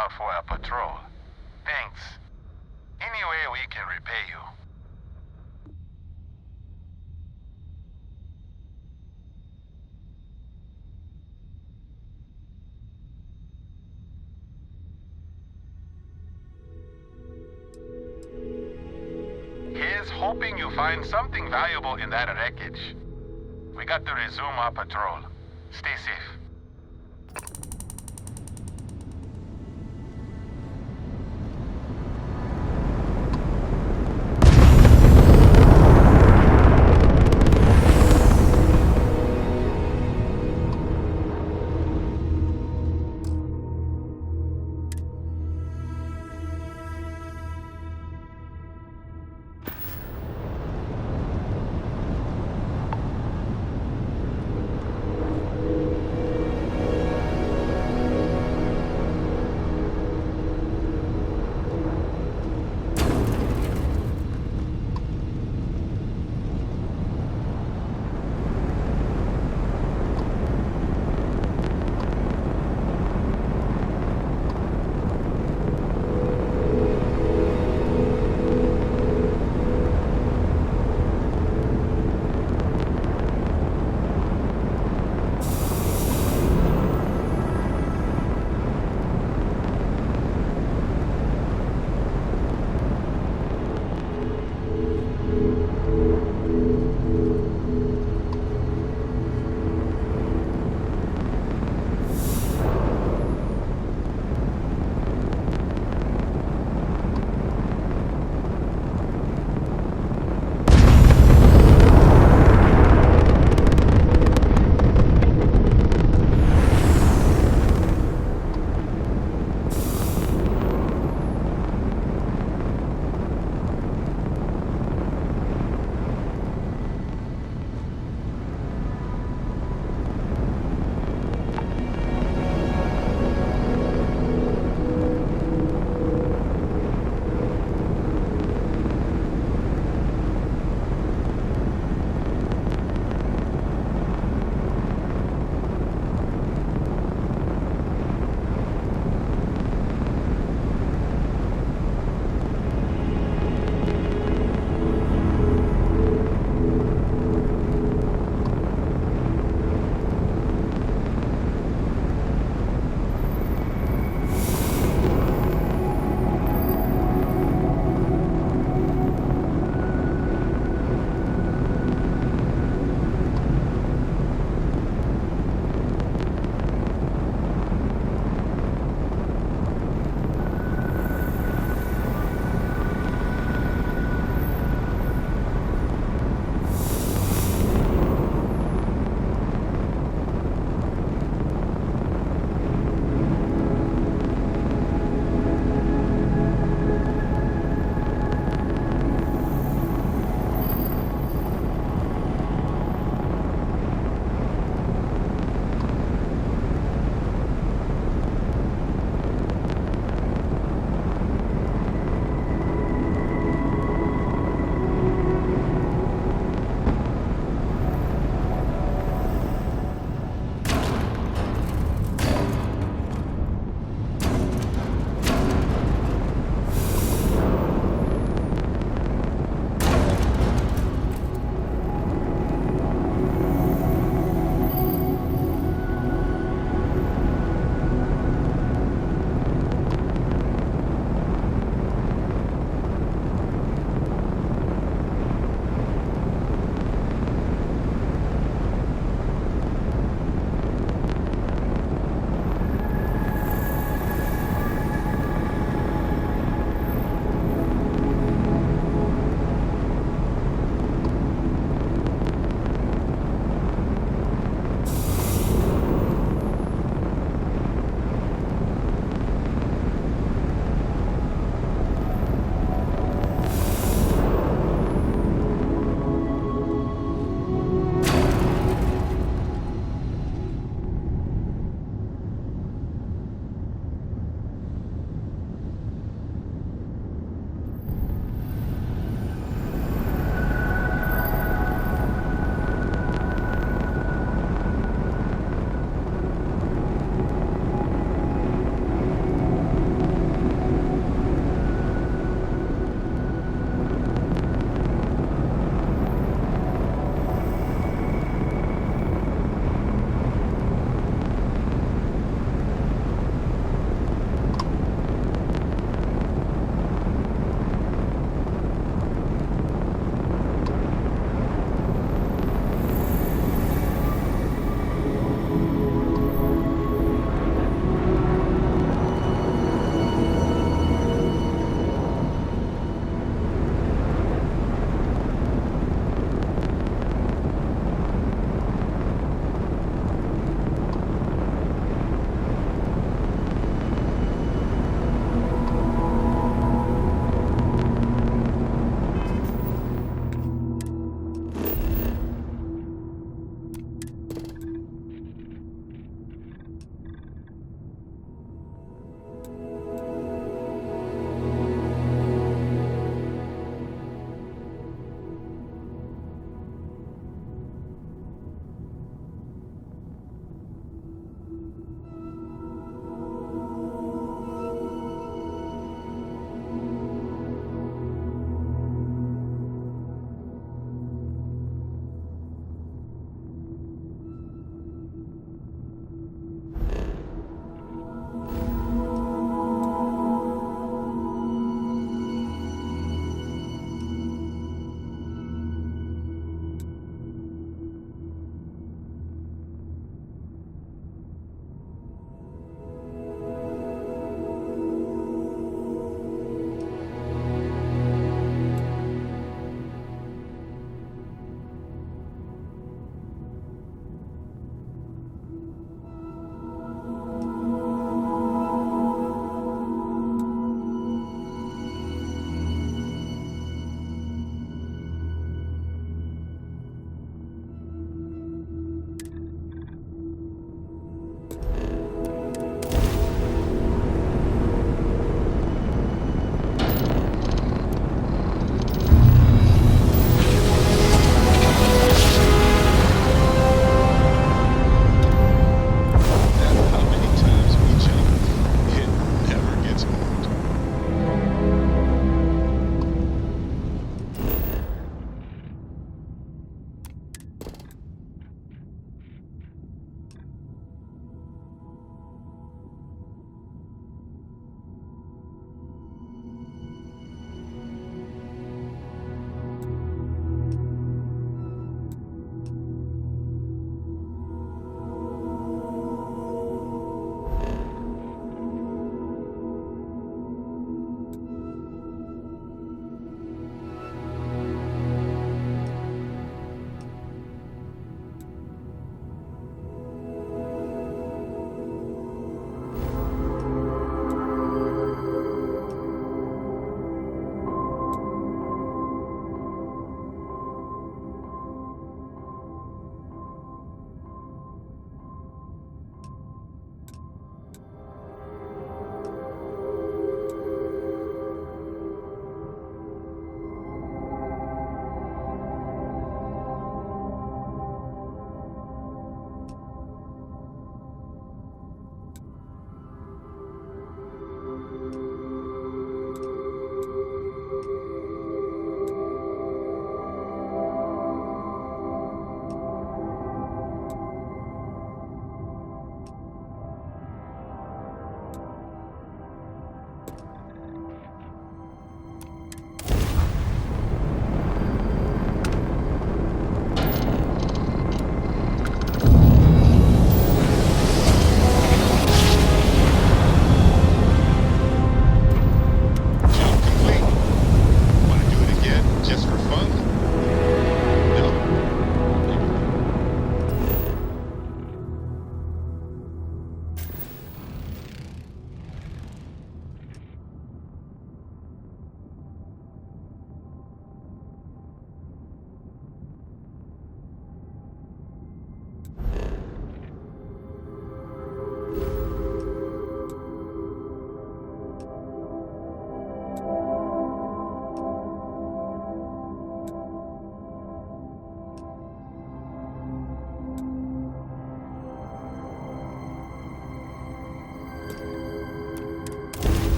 out for a patrol. Thanks. Any way we can repay you. Here's hoping you find something valuable in that wreckage. We got to resume our patrol. Stay safe.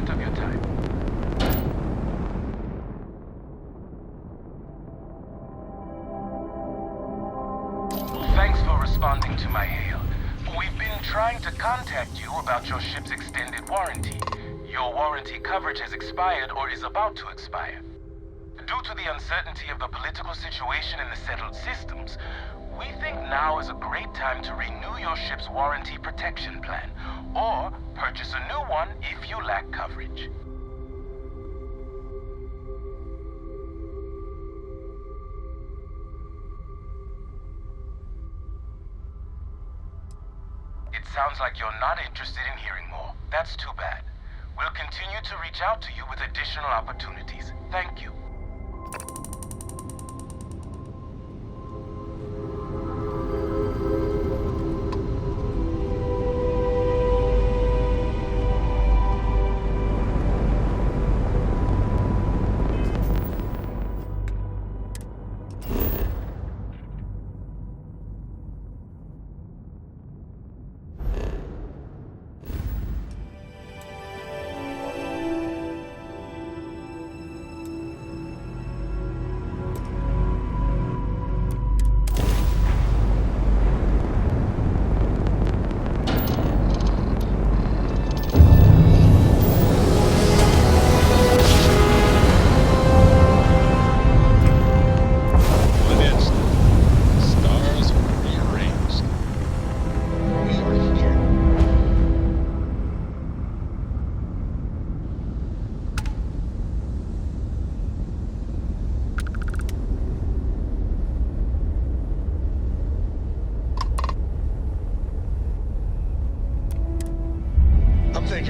moment of your time. Thanks for responding to my hail. We've been trying to contact you about your ship's extended warranty. Your warranty coverage has expired or is about to expire. Due to the uncertainty of the political situation in the settled systems, we think now is a great time to renew your ship's warranty protection plan, or purchase a new one if you lack coverage. It sounds like you're not interested in hearing more. That's too bad. We'll continue to reach out to you with additional opportunities. Thank you.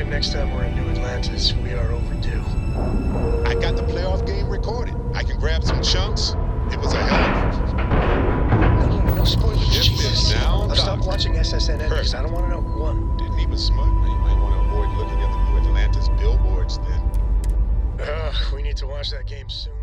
Next time we're in New Atlantis, we are overdue. I got the playoff game recorded. I can grab some chunks. It was a hell of No spoilers, Jesus. Now, I'll stop watching SSNN because I don't want to know who won. Didn't even smut. You might want to avoid looking at the New Atlantis billboards then. We need to watch that game soon.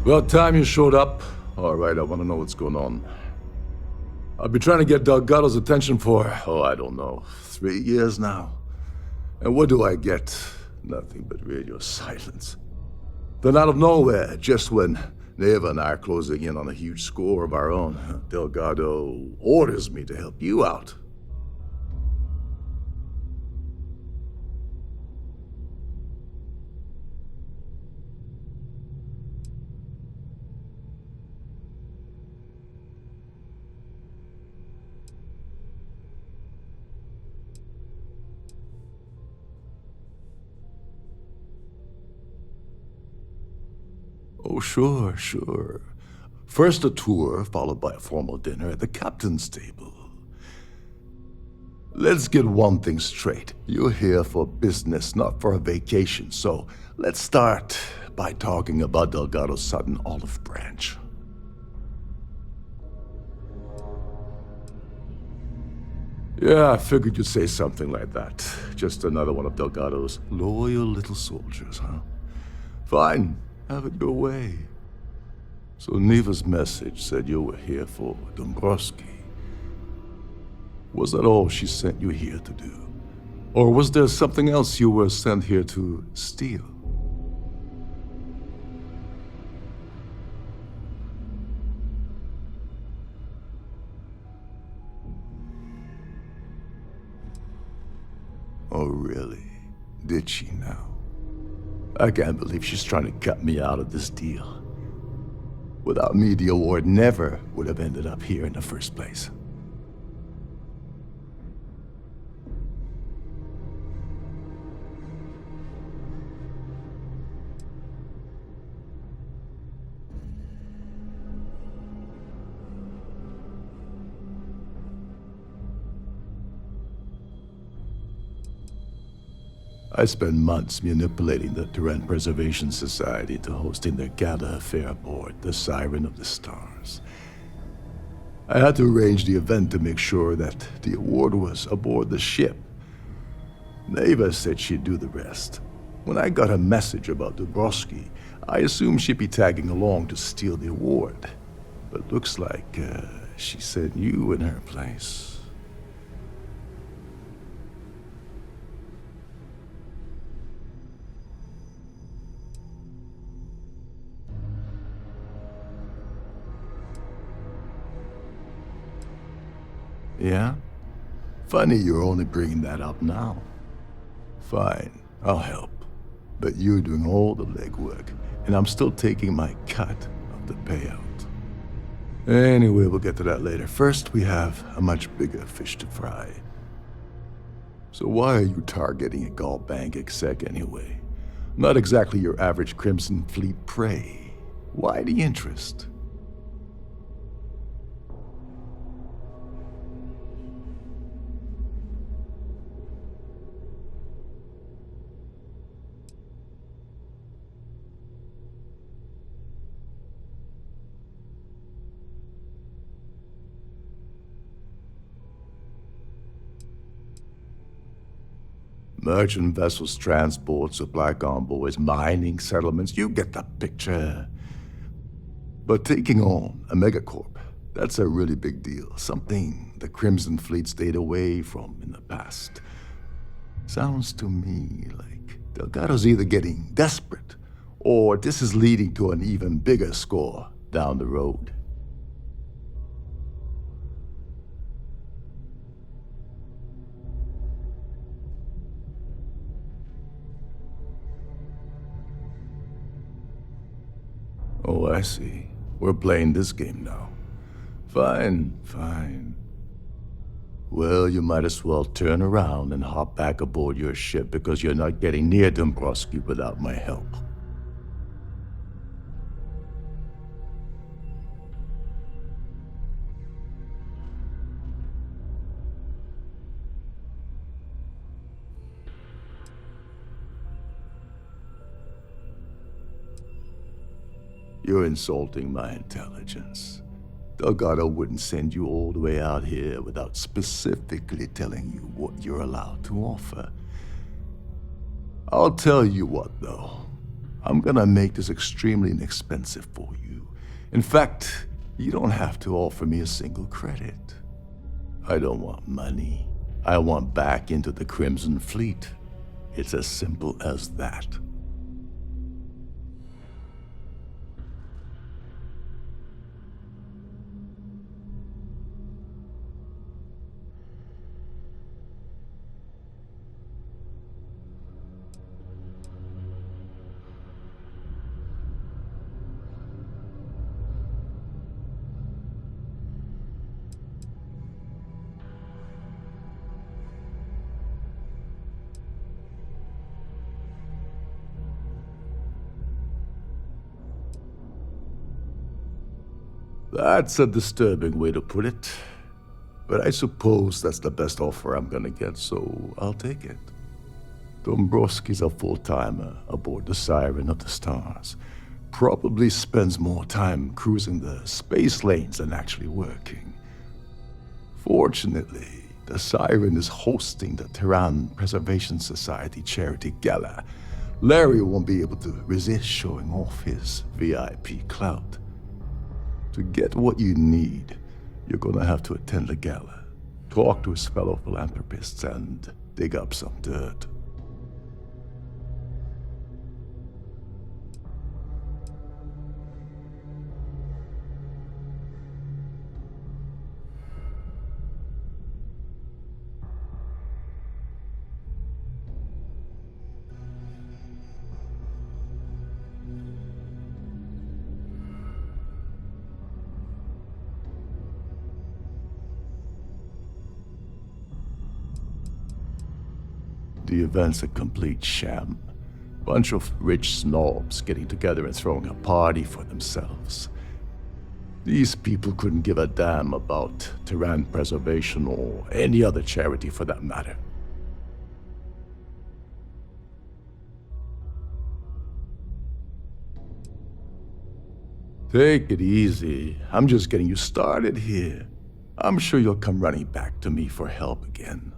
About time you showed up. All right, I want to know what's going on. I've been trying to get Delgado's attention for, I don't know, 3 years now. And what do I get? Nothing but radio silence. Then out of nowhere, just when Neva and I are closing in on a huge score of our own, Delgado orders me to help you out. Oh, sure. First a tour, followed by a formal dinner at the captain's table. Let's get one thing straight. You're here for business, not for a vacation, so let's start by talking about Delgado's sudden olive branch. Yeah, I figured you'd say something like that. Just another one of Delgado's loyal little soldiers, huh? Fine. Have it your way. So Neva's message said you were here for Dombrowski. Was that all she sent you here to do? Or was there something else you were sent here to steal? Oh, really? Did she now? I can't believe she's trying to cut me out of this deal. Without me, the award never would have ended up here in the first place. I spent months manipulating the Duran Preservation Society to hosting their gala affair aboard the Siren of the Stars. I had to arrange the event to make sure that the award was aboard the ship. Neva said she'd do the rest. When I got a message about Dubrovsky, I assumed she'd be tagging along to steal the award. But looks like she sent you in her place. Yeah? Funny you're only bringing that up now. Fine, I'll help. But you're doing all the legwork, and I'm still taking my cut of the payout. Anyway, we'll get to that later. First, we have a much bigger fish to fry. So why are you targeting a Gall Bank exec anyway? Not exactly your average Crimson Fleet prey. Why the interest? Merchant vessels, transports, supply convoys, mining settlements, you get the picture. But taking on a megacorp, that's a really big deal. Something the Crimson Fleet stayed away from in the past. Sounds to me like Delgado's either getting desperate, or this is leading to an even bigger score down the road. Oh, I see. We're playing this game now. Fine. Well, you might as well turn around and hop back aboard your ship because you're not getting near Dombrowski without my help. You're insulting my intelligence. Delgado wouldn't send you all the way out here without specifically telling you what you're allowed to offer. I'll tell you what, though. I'm gonna make this extremely inexpensive for you. In fact, you don't have to offer me a single credit. I don't want money. I want back into the Crimson Fleet. It's as simple as that. That's a disturbing way to put it. But I suppose that's the best offer I'm gonna get, so I'll take it. Dombrowski's a full-timer aboard the Siren of the Stars. Probably spends more time cruising the space lanes than actually working. Fortunately, the Siren is hosting the Terran Preservation Society charity gala. Larry won't be able to resist showing off his VIP clout. To get what you need, you're gonna have to attend the gala, talk to his fellow philanthropists, and dig up some dirt. The event's a complete sham. Bunch of rich snobs getting together and throwing a party for themselves. These people couldn't give a damn about Terran preservation or any other charity for that matter. Take it easy. I'm just getting you started here. I'm sure you'll come running back to me for help again.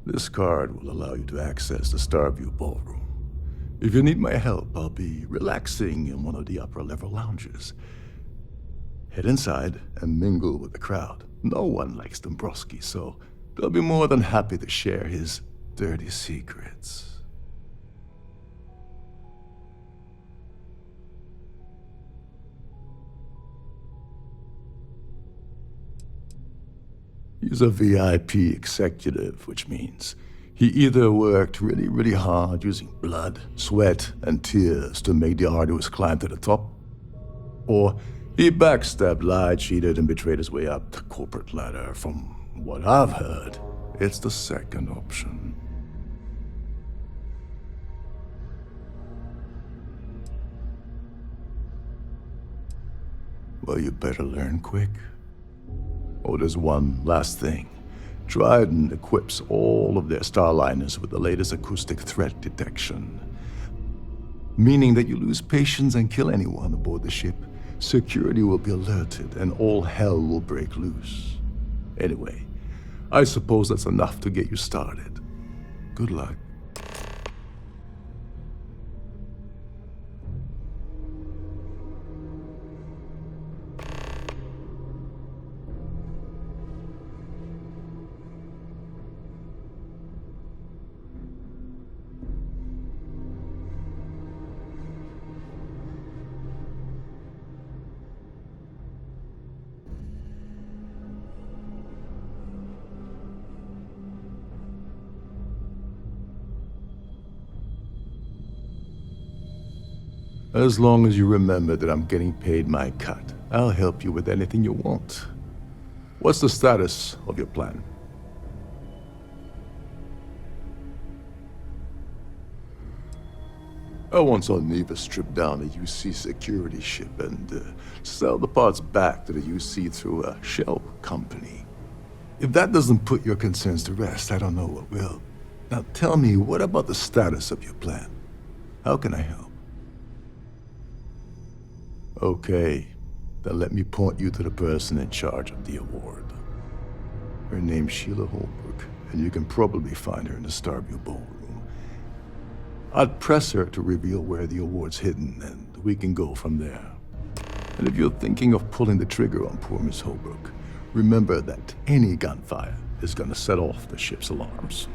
This card will allow you to access the Starfield ballroom. If you need my help, I'll be relaxing in one of the upper-level lounges. Head inside and mingle with the crowd. No one likes Dombrowski, so they'll be more than happy to share his dirty secrets. He's a VIP executive, which means he either worked really hard using blood, sweat, and tears to make the arduous climb to the top, or he backstabbed, lied, cheated, and betrayed his way up the corporate ladder. From what I've heard, it's the second option. Well, you better learn quick. Oh, there's one last thing. Trident equips all of their starliners with the latest acoustic threat detection. Meaning that you lose patience and kill anyone aboard the ship, security will be alerted and all hell will break loose. Anyway, I suppose that's enough to get you started. Good luck. As long as you remember that I'm getting paid my cut, I'll help you with anything you want. What's the status of your plan? I once saw Neva strip down a UC security ship and sell the parts back to the UC through a shell company. If that doesn't put your concerns to rest, I don't know what will. Now tell me, what about the status of your plan? How can I help? Okay, then let me point you to the person in charge of the award. Her name's Sheila Holbrook, and you can probably find her in the Starfield ballroom. I'd press her to reveal where the award's hidden, and we can go from there. And if you're thinking of pulling the trigger on poor Miss Holbrook, remember that any gunfire is gonna set off the ship's alarms.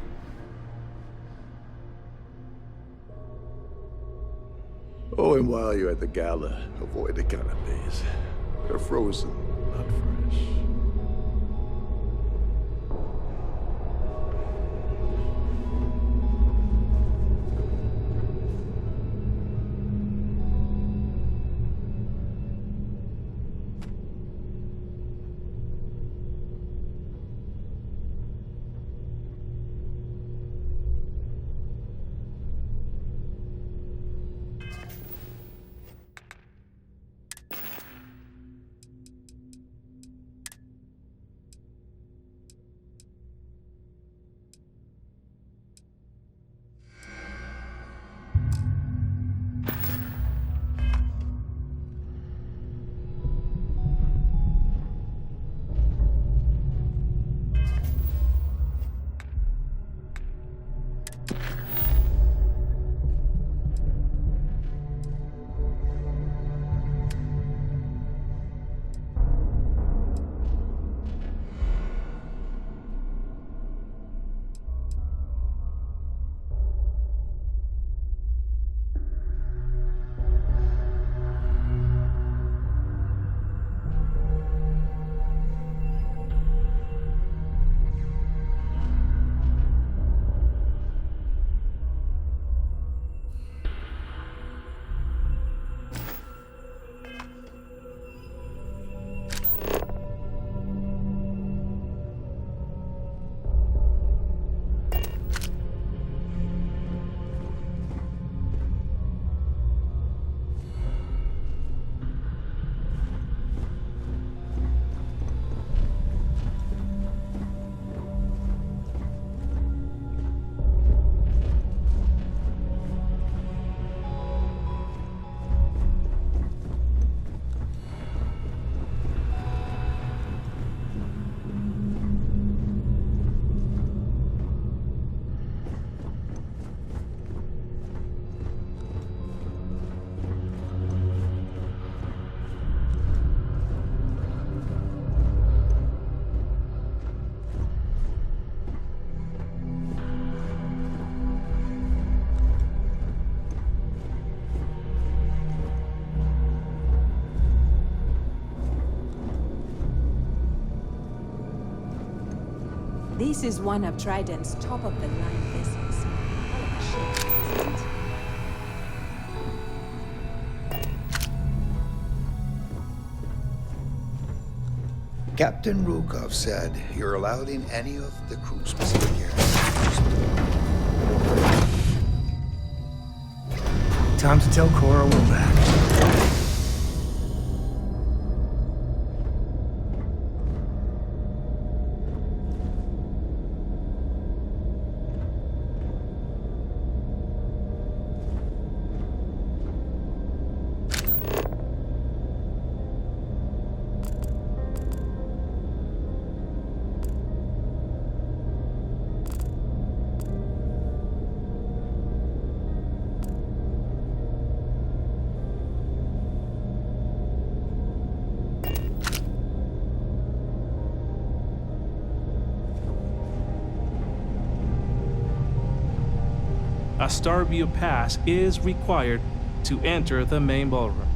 Oh, and while you're at the gala, avoid the canapes. They're frozen, not fresh. This is one of Trident's top-of-the-line vessels. Hell of a ship, isn't it? Captain Rukov said you're allowed in any of the crew-specific areas. Time to tell Cora we're back. A Starfield pass is required to enter the main ballroom.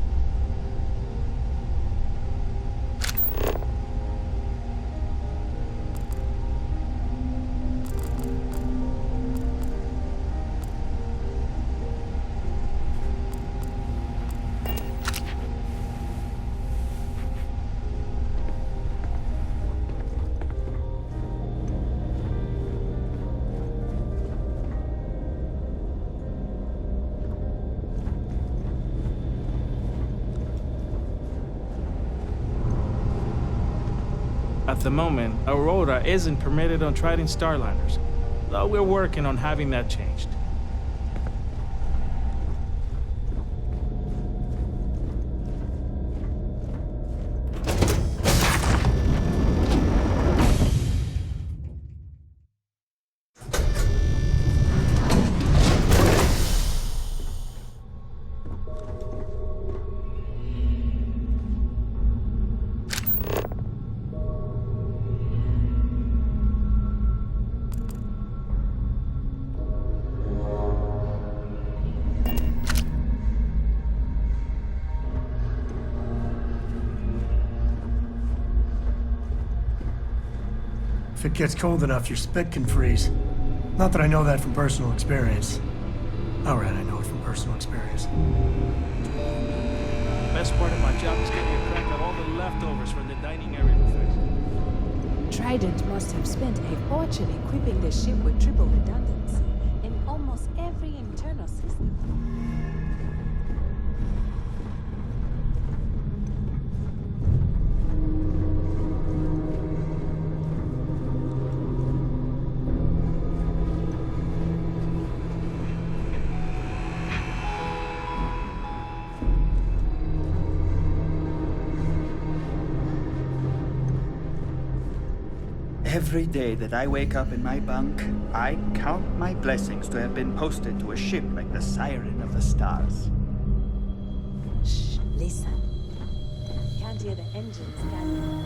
At the moment, Aurora isn't permitted on Trident Starliners, though we're working on having that changed. If it gets cold enough, your spit can freeze. Not that I know that from personal experience. Alright, I know it from personal experience. Best part of my job is getting a crack at all the leftovers from the dining area buffet. Trident must have spent a fortune equipping the ship with triple redundancy in almost every internal system. Every day that I wake up in my bunk, I count my blessings to have been posted to a ship like the Siren of the Stars. Shh, listen. Can't hear the engines, can you?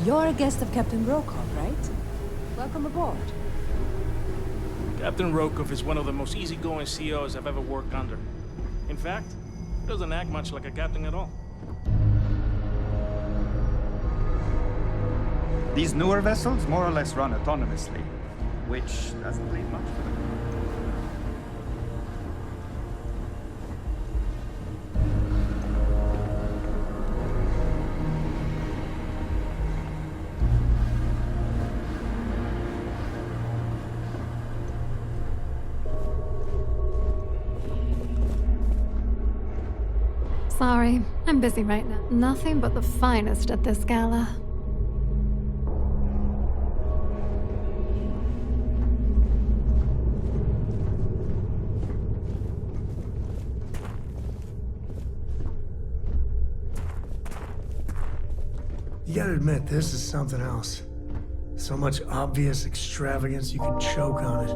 You're a guest of Captain Rokov, right? Welcome aboard. Captain Rokov is one of the most easygoing COs I've ever worked under. In fact, he doesn't act much like a captain at all. These newer vessels more or less run autonomously, which doesn't leave much for them. Sorry, I'm busy right now. Nothing but the finest at this gala. You gotta admit, this is something else. So much obvious extravagance, you can choke on it.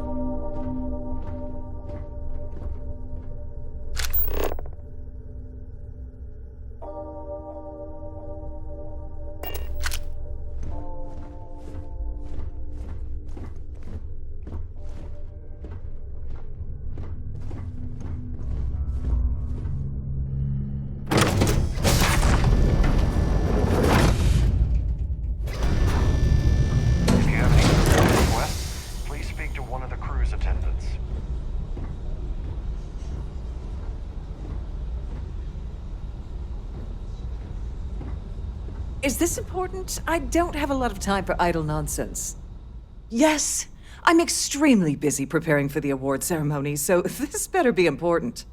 Is this important? I don't have a lot of time for idle nonsense. Yes, I'm extremely busy preparing for the award ceremony, so this better be important.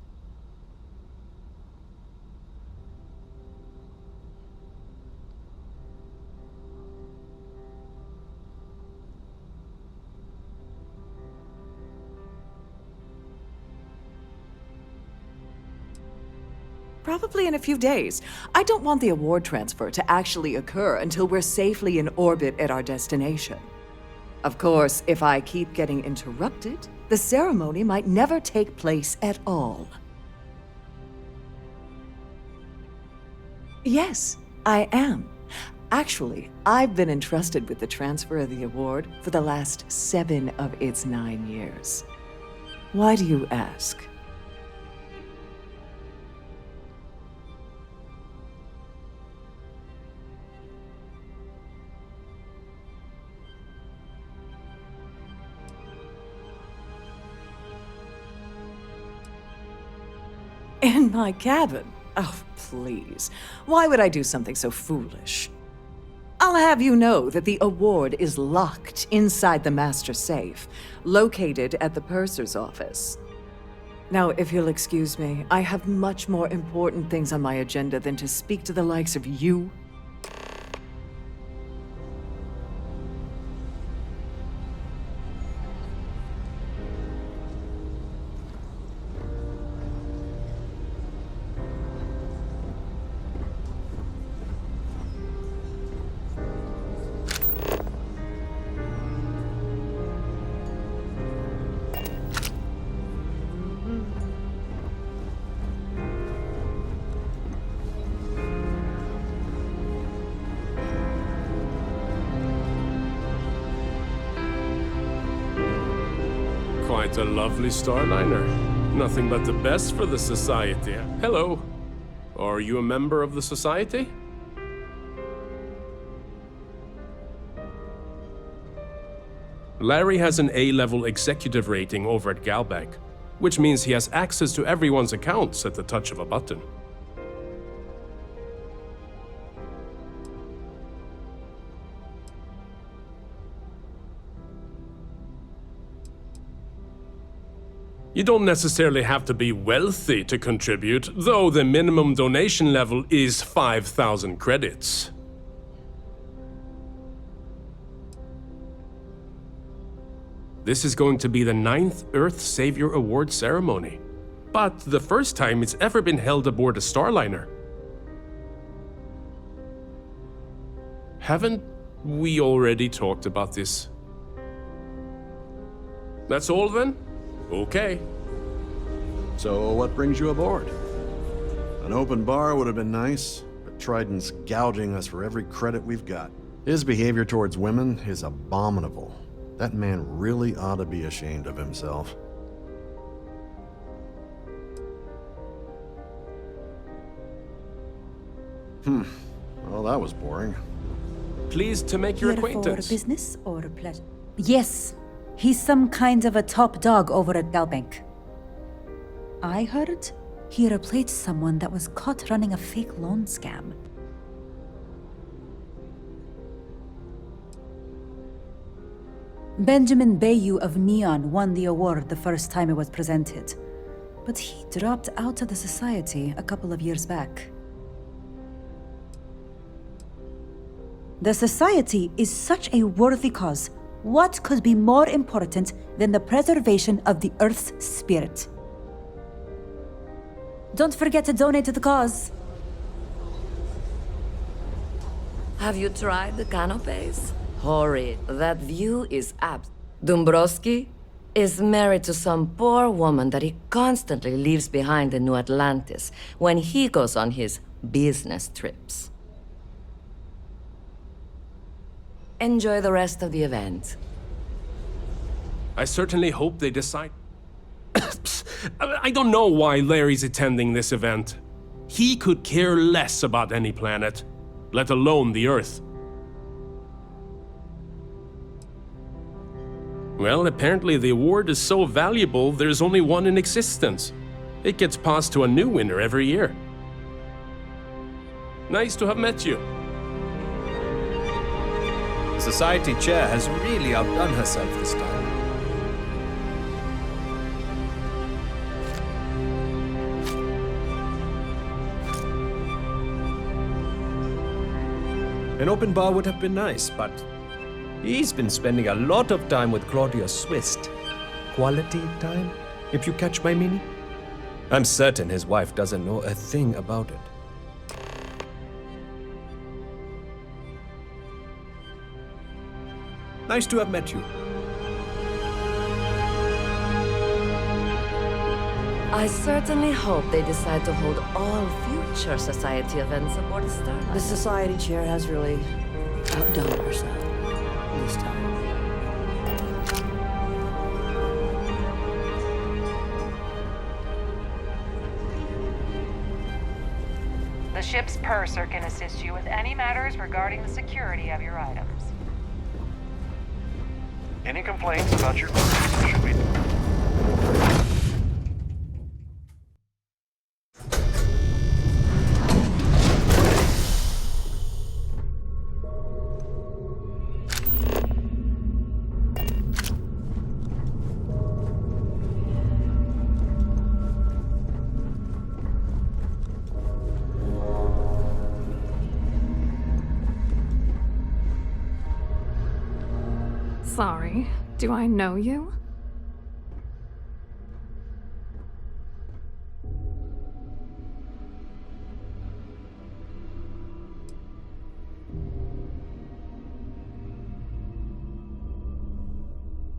Probably in a few days. I don't want the award transfer to actually occur until we're safely in orbit at our destination. Of course, if I keep getting interrupted, the ceremony might never take place at all. Yes, I am. Actually, I've been entrusted with the transfer of the award for the last 7 of its 9 years. Why do you ask? In my cabin? Oh, please. Why would I do something so foolish? I'll have you know that the award is locked inside the master safe, located at the purser's office. Now, if you'll excuse me, I have much more important things on my agenda than to speak to the likes of you. What a lovely Starliner. Nothing but the best for the Society. Hello. Are you a member of the Society? Larry has an A-level executive rating over at Galbank, which means he has access to everyone's accounts at the touch of a button. You don't necessarily have to be wealthy to contribute, though the minimum donation level is 5,000 credits. This is going to be the 9th Earth Savior Award ceremony, but the first time it's ever been held aboard a Starliner. Haven't we already talked about this? That's all then? Okay. So what brings you aboard? An open bar would have been nice, but Trident's gouging us for every credit we've got. His behavior towards women is abominable. That man really ought to be ashamed of himself. Well, that was boring. Pleased to make your acquaintance. For business or pleasure? Yes. He's some kind of a top dog over at Galbank. I heard he replaced someone that was caught running a fake loan scam. Benjamin Bayou of Neon won the award the first time it was presented, but he dropped out of the society a couple of years back. The society is such a worthy cause. What could be more important than the preservation of the Earth's spirit? Don't forget to donate to the cause. Have you tried the canopies? Horrid. That view is apt. Dombrowski is married to some poor woman that he constantly leaves behind in New Atlantis when he goes on his business trips. Enjoy the rest of the event. I certainly hope they decide... I don't know why Larry's attending this event. He could care less about any planet, let alone the Earth. Well, apparently the award is so valuable, there's only one in existence. It gets passed to a new winner every year. Nice to have met you. The Society Chair has really outdone herself this time. An open bar would have been nice, but he's been spending a lot of time with Claudia Swist. Quality time, if you catch my meaning? I'm certain his wife doesn't know a thing about it. Nice to have met you. I certainly hope they decide to hold all future Society events aboard the Starliner. The Society Chair has really outdone herself this time. The ship's purser can assist you with any matters regarding the security of your items. Any complaints about your purchase should be... Sorry, do I know you?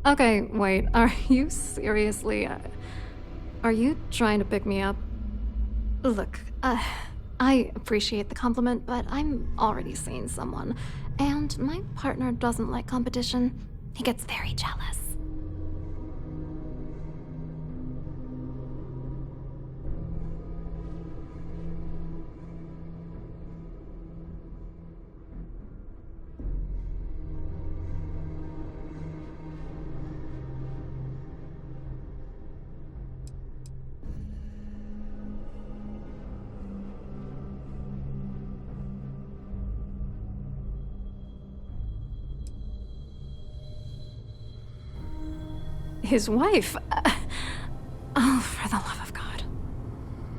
Okay, wait, are you seriously... are you trying to pick me up? Look, I appreciate the compliment, but I'm already seeing someone, and my partner doesn't like competition. He gets very jealous. his wife? Oh, for the love of God.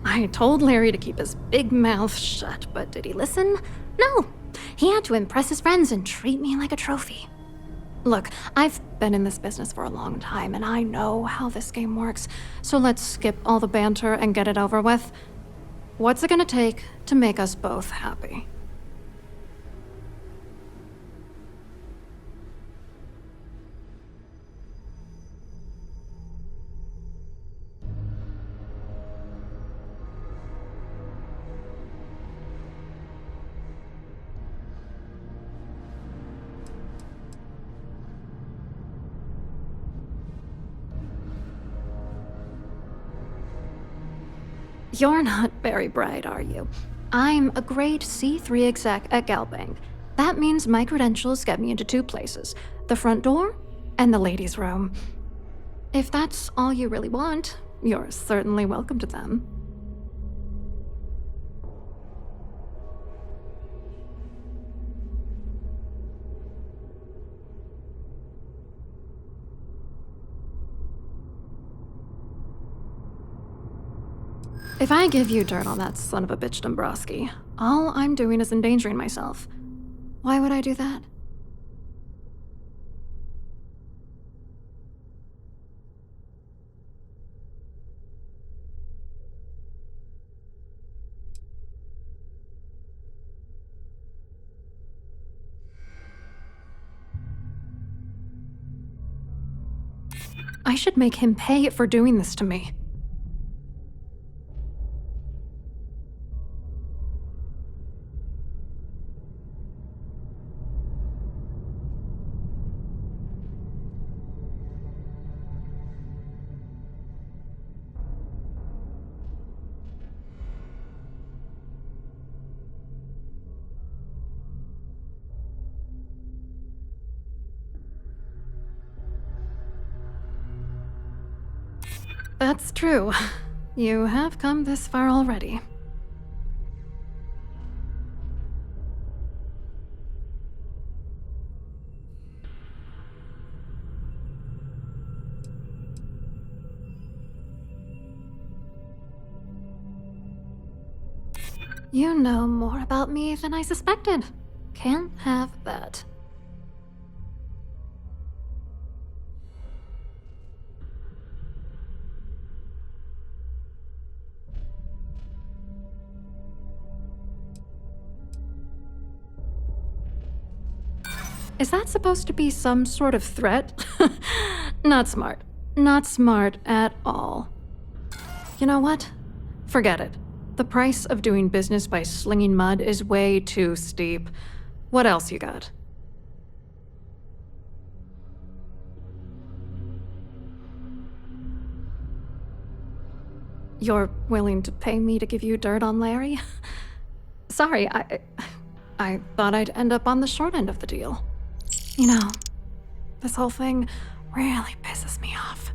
I told Larry to keep his big mouth shut, but did he listen? No. He had to impress his friends and treat me like a trophy. Look, I've been in this business for a long time, and I know how this game works, so let's skip all the banter and get it over with. What's it gonna take to make us both happy? You're not very bright, are you? I'm a grade C3 exec at Galbank. That means my credentials get me into 2 places, the front door and the ladies' room. If that's all you really want, you're certainly welcome to them. If I give you dirt on that son of a bitch Dombrowski, all I'm doing is endangering myself. Why would I do that? I should make him pay for doing this to me. That's true. You have come this far already. You know more about me than I suspected. Can't have that. Is that supposed to be some sort of threat? Not smart. Not smart at all. You know what? Forget it. The price of doing business by slinging mud is way too steep. What else you got? You're willing to pay me to give you dirt on Larry? Sorry, I thought I'd end up on the short end of the deal. You know, this whole thing really pisses me off.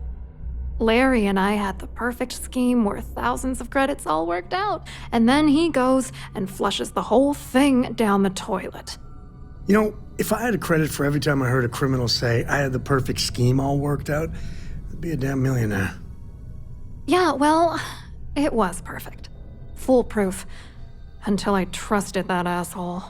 Larry and I had the perfect scheme worth thousands of credits all worked out, and then he goes and flushes the whole thing down the toilet. You know, if I had a credit for every time I heard a criminal say I had the perfect scheme all worked out, I'd be a damn millionaire. Yeah, well, it was perfect. Foolproof. Until I trusted that asshole.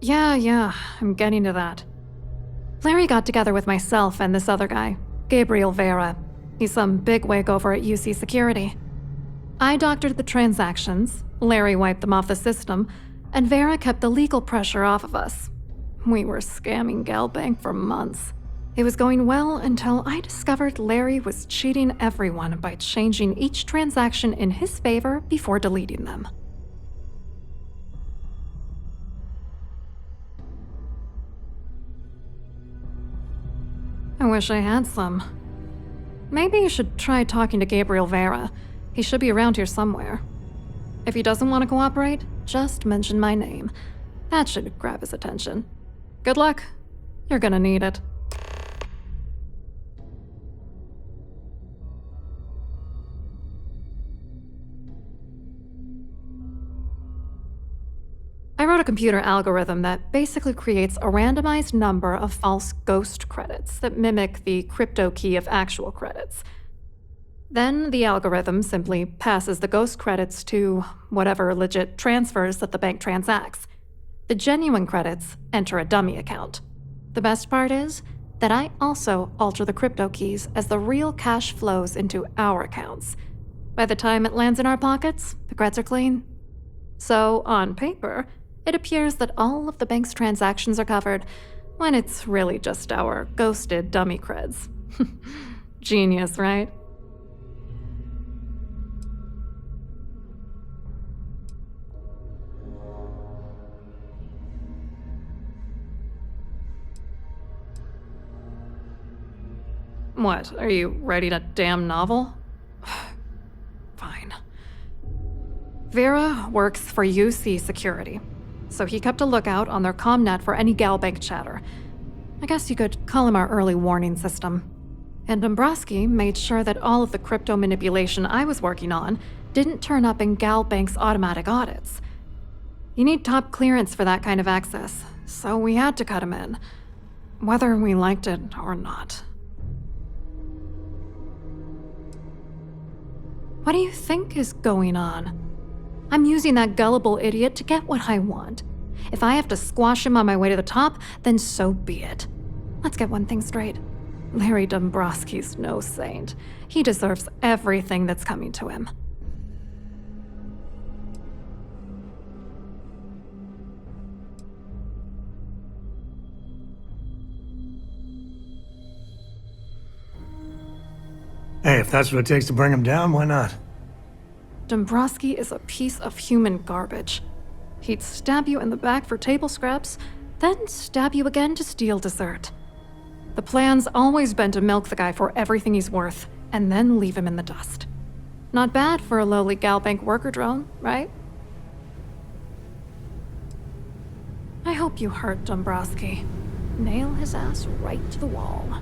Yeah, I'm getting to that. Larry got together with myself and this other guy, Gabriel Vera. He's some bigwig over at UC Security. I doctored the transactions, Larry wiped them off the system, and Vera kept the legal pressure off of us. We were scamming Galbank for months. It was going well until I discovered Larry was cheating everyone by changing each transaction in his favor before deleting them. I wish I had some. Maybe you should try talking to Gabriel Vera. He should be around here somewhere. If he doesn't want to cooperate, just mention my name. That should grab his attention. Good luck. You're gonna need it. I wrote a computer algorithm that basically creates a randomized number of false ghost credits that mimic the crypto key of actual credits. Then the algorithm simply passes the ghost credits to whatever legit transfers that the bank transacts. The genuine credits enter a dummy account. The best part is that I also alter the crypto keys as the real cash flows into our accounts. By the time it lands in our pockets, the creds are clean. So, on paper, it appears that all of the bank's transactions are covered, when it's really just our ghosted dummy creds. Genius, right? What, are you writing a damn novel? Fine. Vera works for UC Security, so he kept a lookout on their commnet for any Galbank chatter. I guess you could call him our early warning system. And Dombrowski made sure that all of the crypto manipulation I was working on didn't turn up in Galbank's automatic audits. You need top clearance for that kind of access, so we had to cut him in, whether we liked it or not. What do you think is going on? I'm using that gullible idiot to get what I want. If I have to squash him on my way to the top, then so be it. Let's get one thing straight. Larry Dombrowski's no saint. He deserves everything that's coming to him. Hey, if that's what it takes to bring him down, why not? Dombrowski is a piece of human garbage. He'd stab you in the back for table scraps, then stab you again to steal dessert. The plan's always been to milk the guy for everything he's worth, and then leave him in the dust. Not bad for a lowly Galbank worker drone, right? I hope you hurt Dombrowski. Nail his ass right to the wall.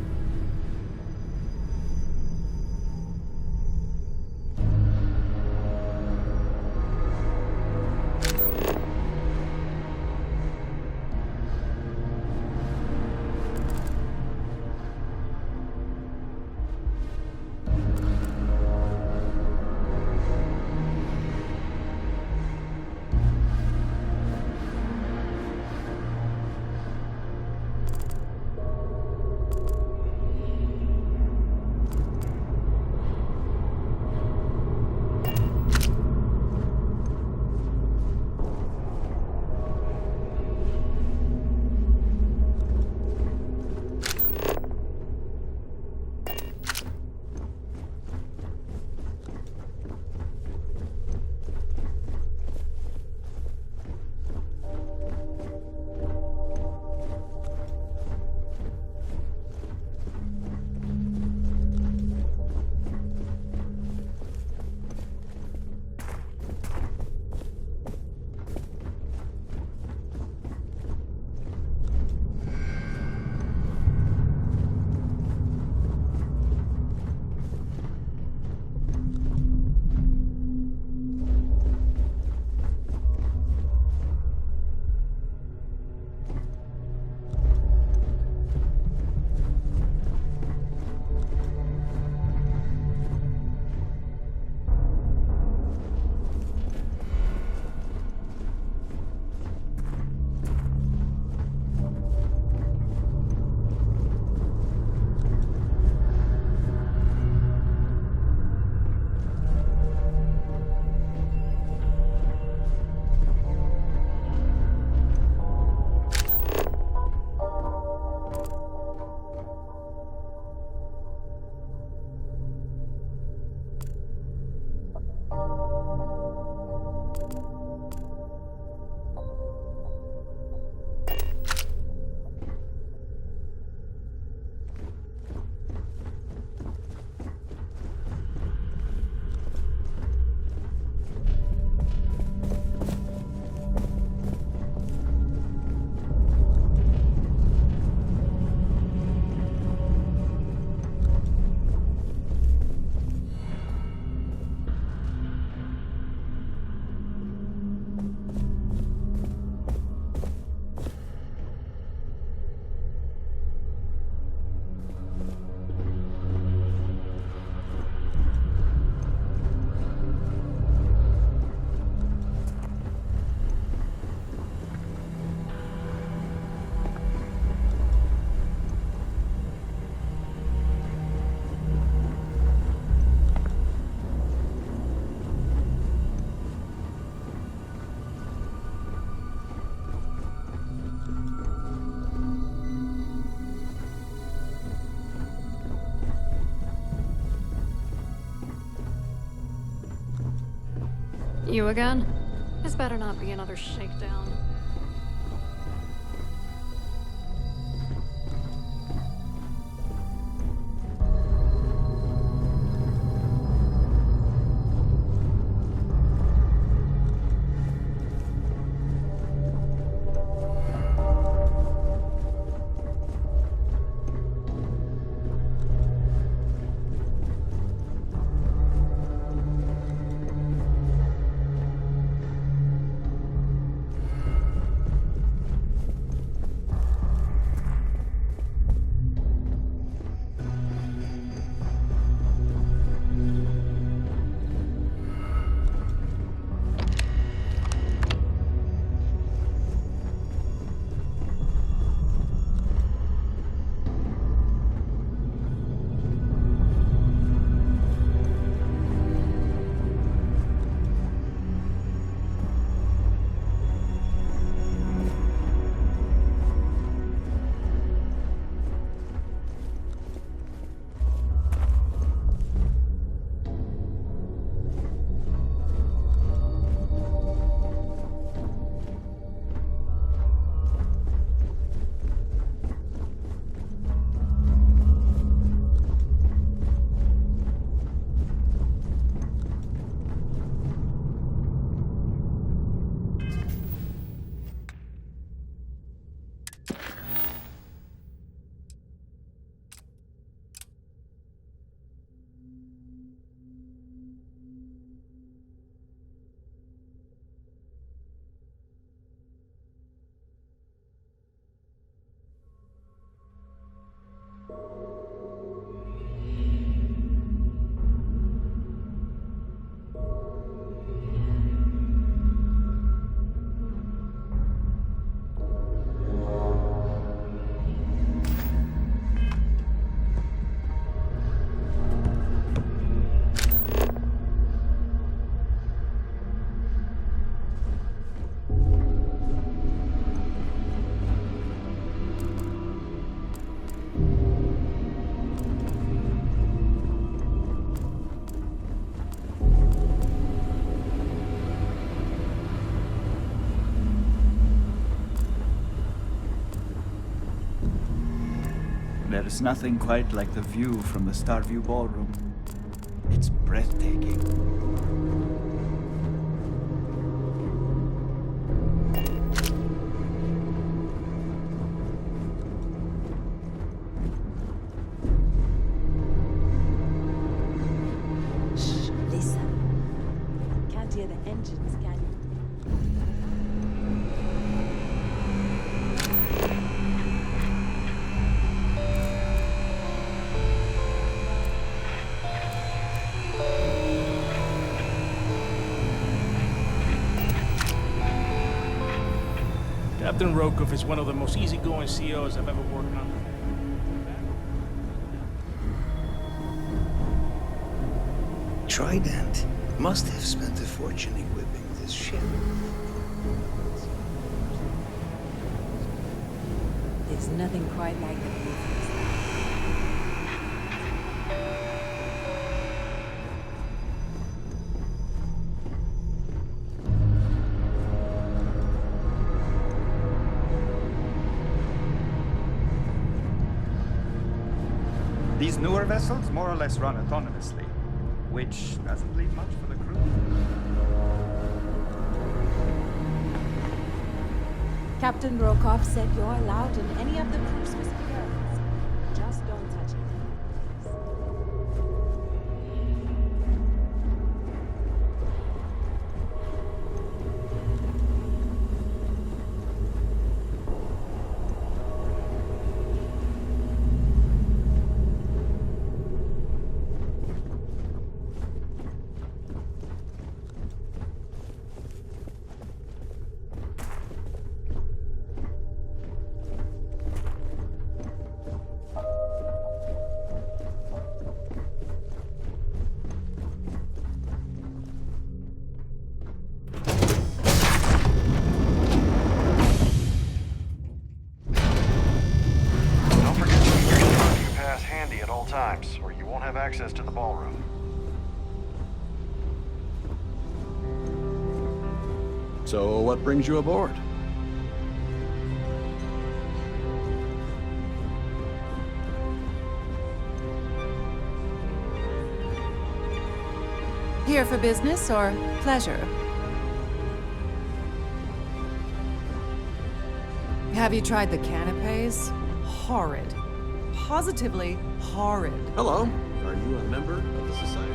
You again? This better not be another shakedown. There's nothing quite like the view from the Starview Ballroom. It's breathtaking. Shh, listen. Can't hear the engines, can you? Captain Rokov is one of the most easygoing CEOs I've ever worked under. Trident must have spent a fortune equipping this ship. There's nothing quite like the view from the sky. These newer vessels more or less run autonomously, which doesn't leave much for the crew. Captain Rokov said you're allowed in any of the Christmas areas. Just don't touch it. times, or you won't have access to the ballroom. So what brings you aboard? Here for business or pleasure? Have you tried the canapes? Horrid. Positively horrid. Hello. Are you a member of the society?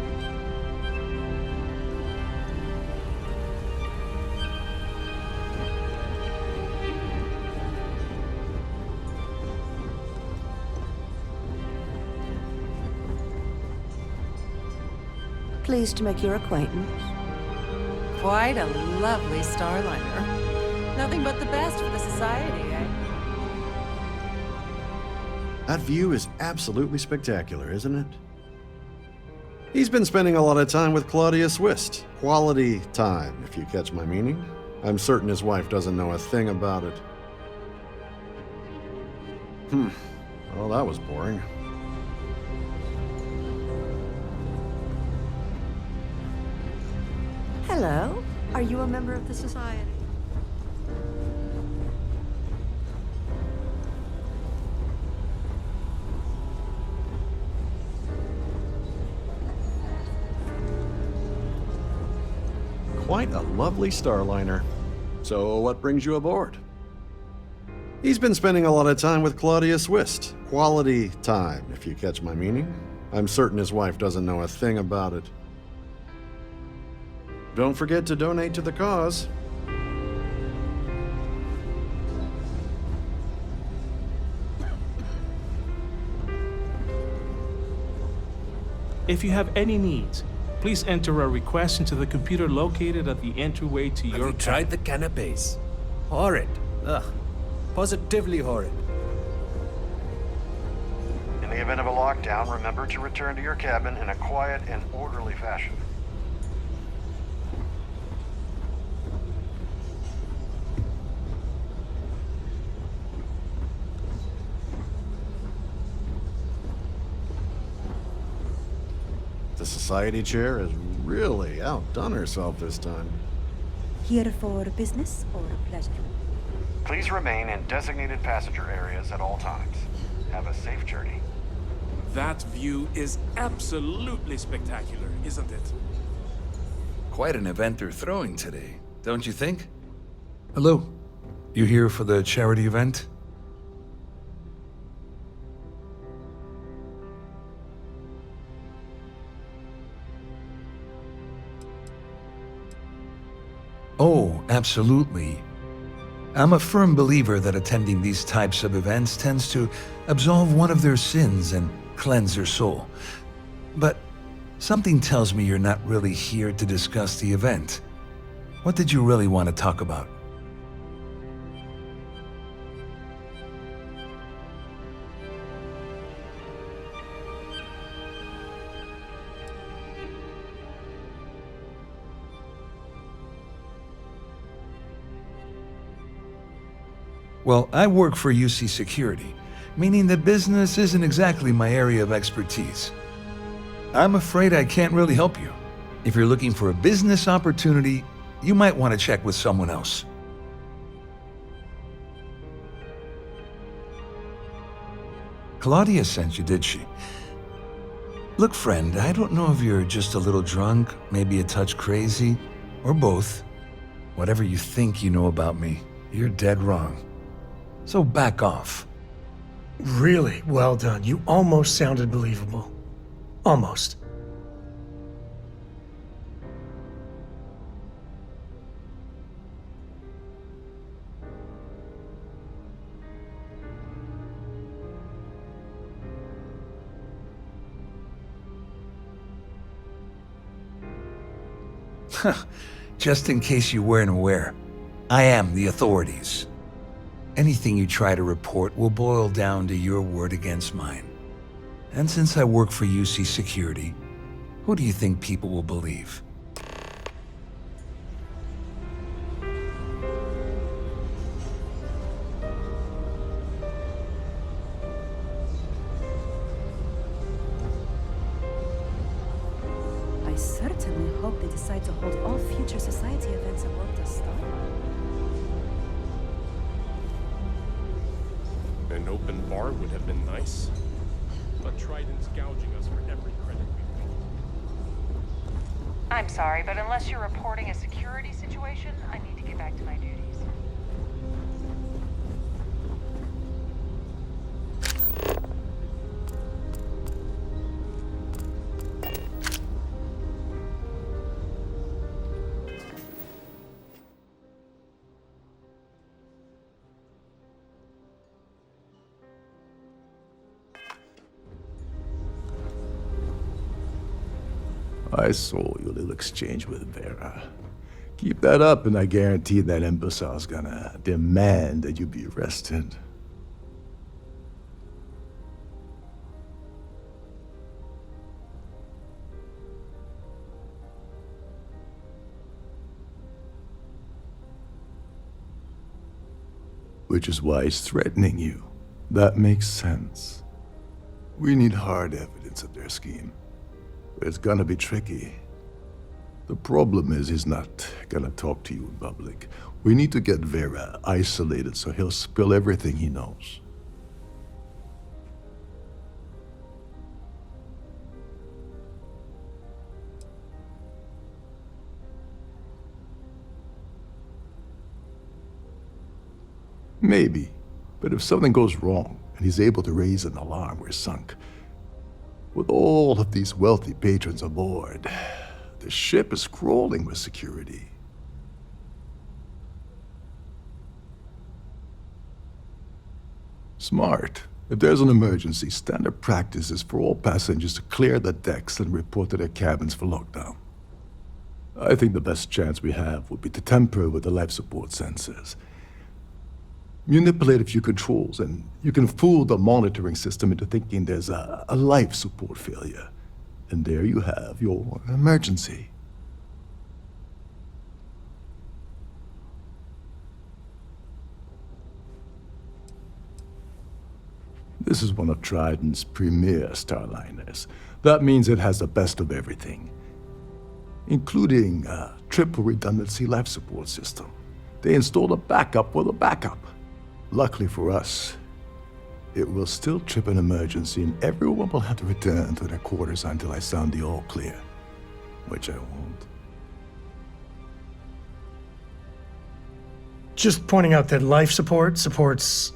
Pleased to make your acquaintance. Quite a lovely Starliner. Nothing but the best for the society, eh? That view is absolutely spectacular, isn't it? He's been spending a lot of time with Claudia Swist. Quality time, if you catch my meaning. I'm certain his wife doesn't know a thing about it. Well, that was boring. Hello. Are you a member of the society? Quite a lovely Starliner. So what brings you aboard? He's been spending a lot of time with Claudia Swist. Quality time, if you catch my meaning. I'm certain his wife doesn't know a thing about it. Don't forget to donate to the cause. If you have any needs, please enter a request into the computer located at the entryway to your... Have you tried the canapes? Horrid. Ugh. Positively horrid. In the event of a lockdown, remember to return to your cabin in a quiet and orderly fashion. The society chair has really outdone herself this time. Here for business or pleasure? Please remain in designated passenger areas at all times. Have a safe journey. That view is absolutely spectacular, isn't it? Quite an event they're throwing today, don't you think? Hello. You here for the charity event? Oh, absolutely. I'm a firm believer that attending these types of events tends to absolve one of their sins and cleanse their soul. But something tells me you're not really here to discuss the event. What did you really want to talk about? Well, I work for UC Security, meaning that business isn't exactly my area of expertise. I'm afraid I can't really help you. If you're looking for a business opportunity, you might want to check with someone else. Claudia sent you, did she? Look, friend, I don't know if you're just a little drunk, maybe a touch crazy, or both. Whatever you think you know about me, you're dead wrong. So back off. Really well done. You almost sounded believable. Almost. Just in case you weren't aware, I am the authorities. Anything you try to report will boil down to your word against mine. And since I work for UC Security, who do you think people will believe? I I certainly hope they decide to hold all future society events aboard the Starfield. An open bar would have been nice. But Trident's gouging us for every credit we've got. I'm sorry, but unless you're reporting a security situation, I need to get back to my duties. I saw your little exchange with Vera. Keep that up, and I guarantee that imbecile's gonna demand that you be arrested. Which is why he's threatening you. That makes sense. We need hard evidence of their scheme. But it's gonna be tricky. The problem is he's not gonna talk to you in public. We need to get Vera isolated so he'll spill everything he knows. Maybe, but if something goes wrong and he's able to raise an alarm, we're sunk. With all of these wealthy patrons aboard, the ship is crawling with security. Smart. If there's an emergency, standard practice is for all passengers to clear the decks and report to their cabins for lockdown. I think the best chance we have would be to tamper with the life support sensors. Manipulate a few controls, and you can fool the monitoring system into thinking there's a life support failure. And there you have your emergency. This is one of Trident's premier Starliners. That means it has the best of everything, including a triple redundancy life support system. They installed a backup for the backup. Luckily for us, it will still trip an emergency and everyone will have to return to their quarters until I sound the all clear, which I won't. Just pointing out that life support supports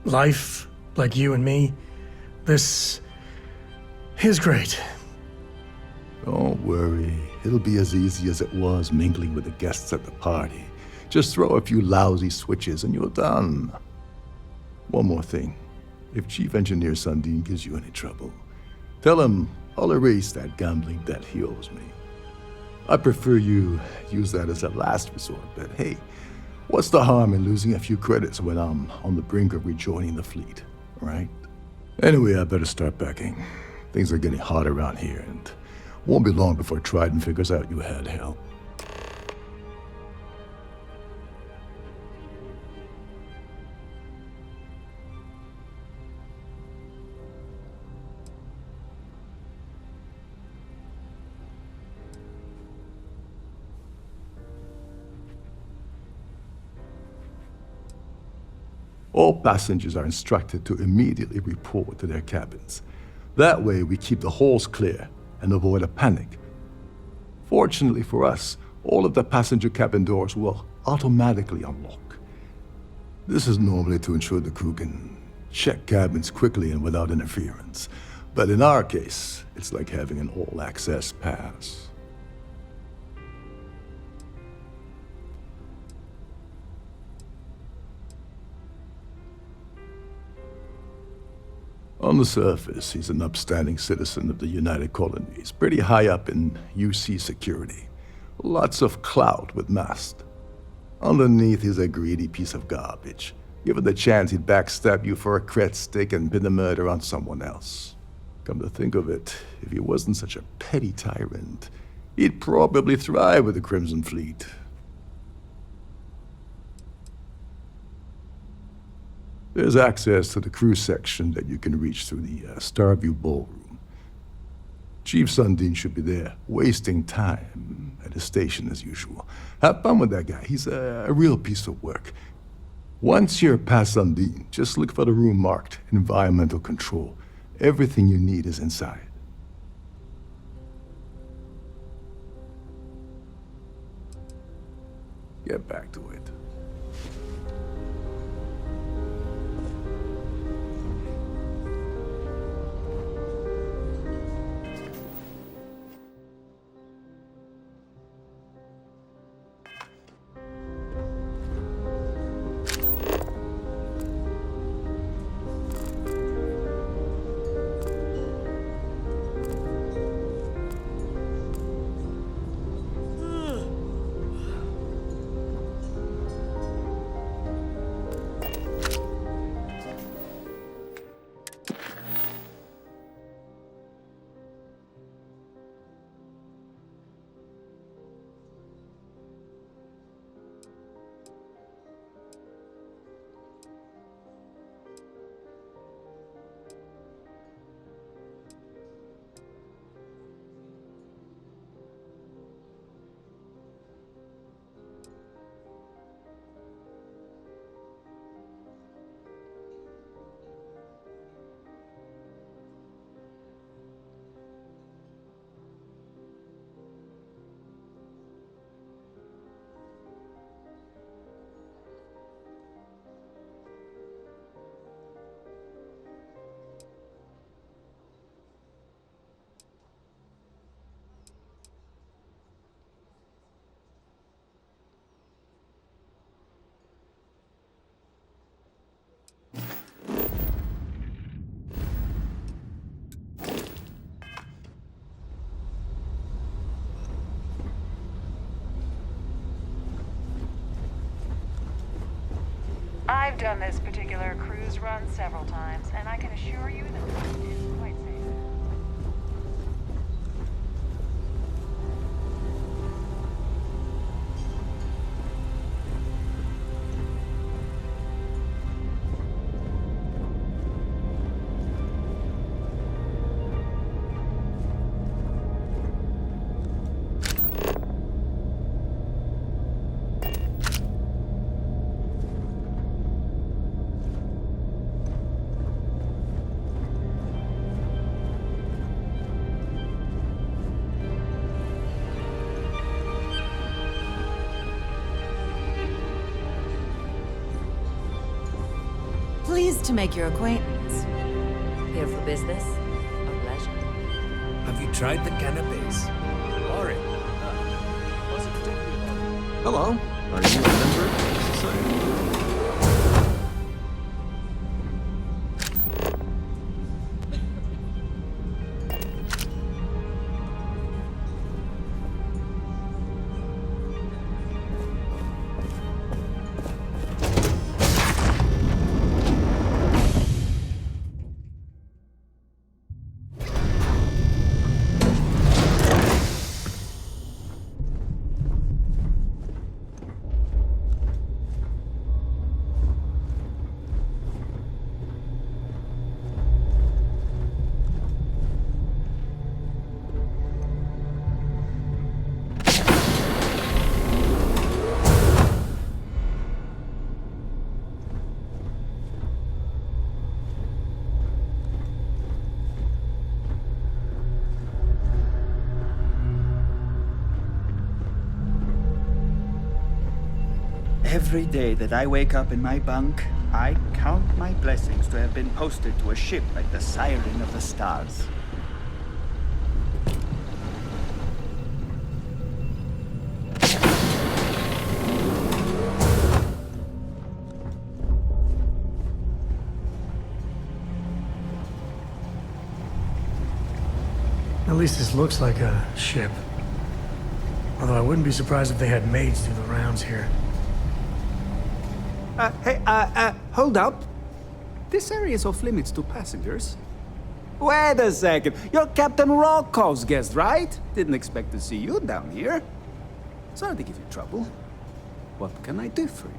life, like you and me. This is great. Don't worry, it'll be as easy as it was mingling with the guests at the party. Just throw a few lousy switches and you're done. One more thing. If Chief Engineer Sundin gives you any trouble, tell him I'll erase that gambling debt he owes me. I prefer you use that as a last resort, but hey, what's the harm in losing a few credits when I'm on the brink of rejoining the fleet, right? Anyway, I better start packing. Things are getting hot around here, and won't be long before Trident figures out you had help. All passengers are instructed to immediately report to their cabins. That way, we keep the halls clear and avoid a panic. Fortunately for us, all of the passenger cabin doors will automatically unlock. This is normally to ensure the crew can check cabins quickly and without interference. But in our case, it's like having an all-access pass. On the surface, he's an upstanding citizen of the United Colonies, pretty high up in UC security. Lots of clout with mast. Underneath, he's a greedy piece of garbage. Given the chance, he'd backstab you for a cret stick and pin the murder on someone else. Come to think of it, if he wasn't such a petty tyrant, he'd probably thrive with the Crimson Fleet. There's access to the crew section that you can reach through the Starview Ballroom. Chief Sundin should be there, wasting time at his station as usual. Have fun with that guy. He's a real piece of work. Once you're past Sundin, just look for the room marked Environmental Control. Everything you need is inside. Get back to it. I've done this particular cruise run several times, and I can assure you that it is quite safe. Pleased to make your acquaintance. Here for business? A pleasure. Have you tried the cannabis? Warren. Hello. Are you a member of the society? Every day that I wake up in my bunk, I count my blessings to have been posted to a ship like the Siren of the Stars. At least this looks like a ship. Although I wouldn't be surprised if they had maids do the rounds here. Hold up. This area is off limits to passengers. Wait a second. You're Captain Rocco's guest, right? Didn't expect to see you down here. Sorry to give you trouble. What can I do for you?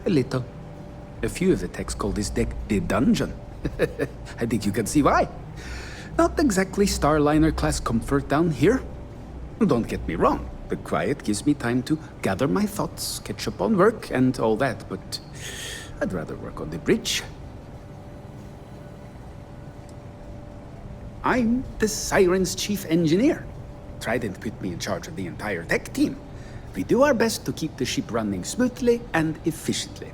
a little. A few of the texts call this deck the Dungeon. I think you can see why. Not exactly Starliner-class comfort down here. Don't get me wrong, the quiet gives me time to gather my thoughts, catch up on work, and all that, but I'd rather work on the bridge. I'm the Siren's chief engineer. Trident put me in charge of the entire tech team. We do our best to keep the ship running smoothly and efficiently.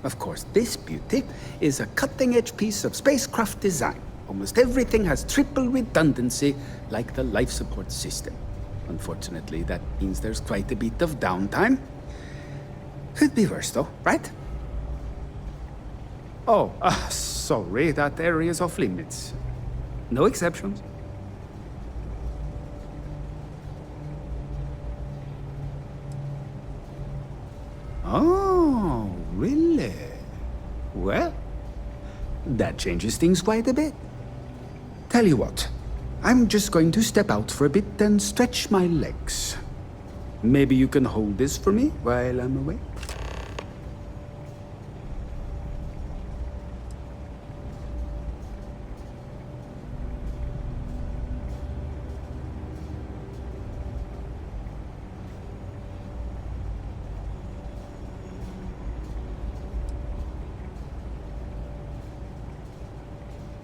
Of course, this beauty is a cutting-edge piece of spacecraft design. Almost everything has triple redundancy, like the life support system. Unfortunately, that means there's quite a bit of downtime. Could be worse, though, right? Oh, sorry, that area's off limits. No exceptions. Oh, really? Well, that changes things quite a bit. Tell you what, I'm just going to step out for a bit and stretch my legs. Maybe you can hold this for me while I'm away?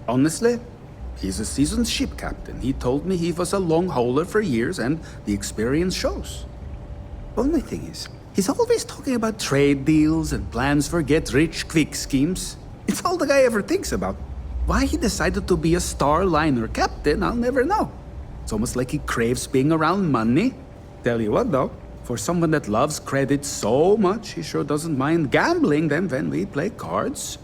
Honestly, he's a seasoned ship captain. He told me he was a long hauler for years, and the experience shows. Only thing is, he's always talking about trade deals and plans for get-rich-quick schemes. It's all the guy ever thinks about. Why he decided to be a Starliner captain, I'll never know. It's almost like he craves being around money. Tell you what, though, for someone that loves credit so much, he sure doesn't mind gambling them when we play cards.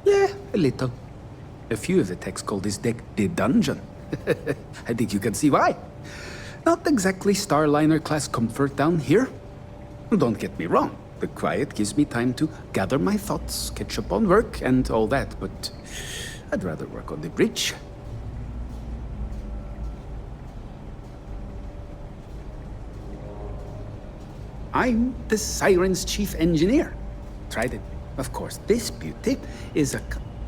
Yeah, a little. A few of the texts call this deck the Dungeon. I think you can see why. Not exactly Starliner-class comfort down here. Don't get me wrong, the quiet gives me time to gather my thoughts, catch up on work, and all that, but I'd rather work on the bridge. I'm the Siren's chief engineer. Trident. Of course, this beauty is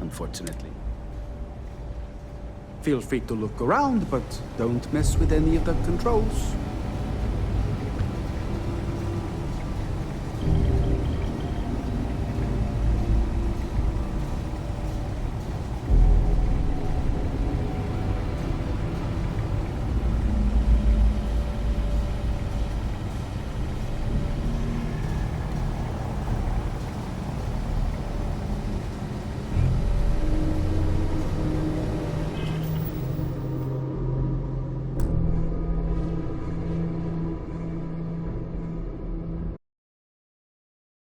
unfortunately. Feel free to look around, but don't mess with any of the controls.